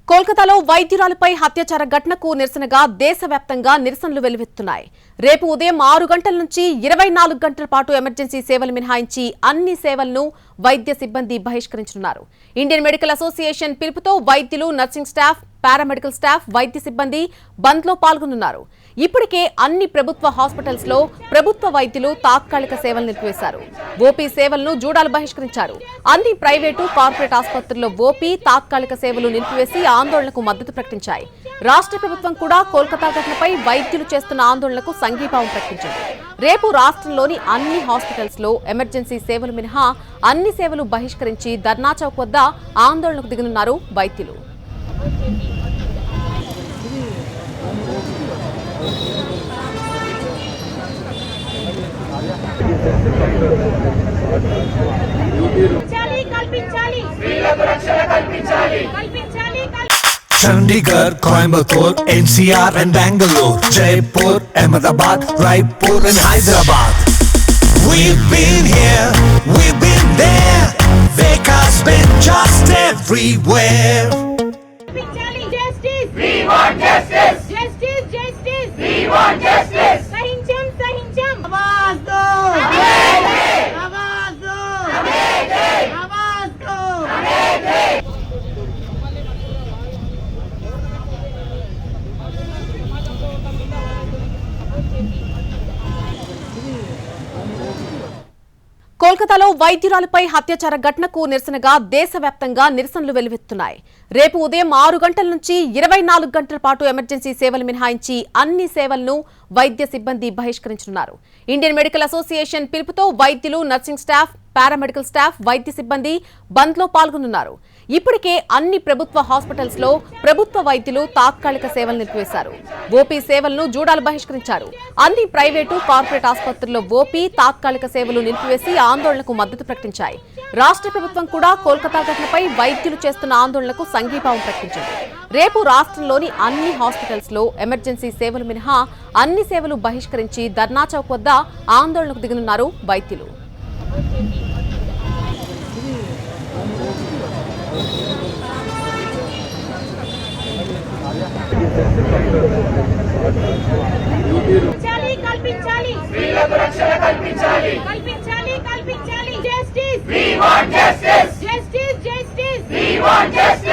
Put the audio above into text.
కోల్కతాలో వైద్యురాలపై హత్యాచార ఘటనకు నిరసనగా దేశవ్యాప్తంగా నిరసనలు వెల్లువెత్తుతున్నాయి. రేపు ఉదయం 6 గంటల నుంచి 24 గంటల పాటు ఎమర్జెన్సీ సేవలు మినహాయించి అన్ని సేవలను వైద్య సిబ్బంది బహిష్కరించనున్నారు. ఇండియన్ మెడికల్ అసోసియేషన్ పిలుపుతో వైద్యులు, నర్సింగ్ స్టాఫ్, పారామెడికల్ స్టాఫ్, వైద్య సిబ్బంది బంద్లో పాల్గొనున్నారు. ఇప్పటికే అన్ని ప్రభుత్వ హాస్పిటల్స్ లో ప్రభుత్వ వైద్యులు తాత్కాలిక సేవలు నిలిపివేశారు. ఓపీ సేవలను జూడాలు బహిష్కరించారు. అన్ని ప్రైవేటు, కార్పొరేట్ ఆసుపత్రుల్లో ఓపీ తాత్కాలిక సేవలు నిలిపివేసి ఆందోళనకు మద్దతు ప్రకటించాయి. రాష్ట్ర ప్రభుత్వం కూడా కోల్కతా ఘటనపై వైద్యులు చేస్తున్న ఆందోళనకు సంఘీభావం ప్రకటించింది. రేపు రాష్ట్రంలోని అన్ని హాస్పిటల్స్ లో ఎమర్జెన్సీ సేవలు మినహా అన్ని సేవలు బహిష్కరించి ధర్నా చౌక్ వద్ద ఆందోళనకు దిగనున్నారు వైద్యులు. Chandigarh, Coimbatore, NCR and Bangalore, Jaipur, Ahmedabad, Raipur and Hyderabad. We've been here, we've been there, Veka's been just everywhere. Justice! We want justice! Justice! Justice! We want justice! Sahincham! Sahincham! आवाज़ दो! हमें दे! आवाज़ दो! हमें दे! आवाज़ दो! हमें दे! కోల్కతాలో వైద్యురాలపై హత్యాచార ఘటనకు నిరసనగా దేశవ్యాప్తంగా నిరసనలు వెల్లువెత్తుతున్నాయి. రేపు ఉదయం 6 గంటల నుంచి 24 గంటల పాటు ఎమర్జెన్సీ సేవలు మినహాయించి అన్ని సేవలను వైద్య సిబ్బంది బహిష్కరించనున్నారు. ఇండియన్ మెడికల్ అసోసియేషన్ పిలుపుతో వైద్యులు, నర్సింగ్ స్టాఫ్, పారామెడికల్ స్టాఫ్, వైద్య సిబ్బంది బంద్లో పాల్గొనున్నారు. ఇప్పటికే అన్ని ప్రభుత్వ హాస్పిటల్స్ లో ప్రభుత్వ వైద్యులు తాత్కాలిక సేవలు నిలిపివేశారు. ఓపీ సేవలను జూడాలు బహిష్కరించారు. అన్ని ప్రైవేటు, కార్పొరేట్ ఆసుపత్రుల్లో ఓపీ తాత్కాలిక సేవలు నిలిపివేసి ఆందోళనకు మద్దతు ప్రకటించాయి. రాష్ట్ర ప్రభుత్వం కూడా కోల్కతా ఘటనపై వైద్యులు చేస్తున్న ఆందోళనకు సంఘీభావం ప్రకటించింది. రేపు రాష్ట్రంలోని అన్ని హాస్పిటల్స్ లో ఎమర్జెన్సీ సేవలు మినహా అన్ని సేవలు బహిష్కరించి ధర్నా చౌక్ వద్ద ఆందోళనకు దిగనున్నారు వైద్యులు. కల్పించాలి స్త్రీలకు రక్షణ కల్పించాలి కల్పించాలి కల్పించాలి justice we want justice justice justice we want justice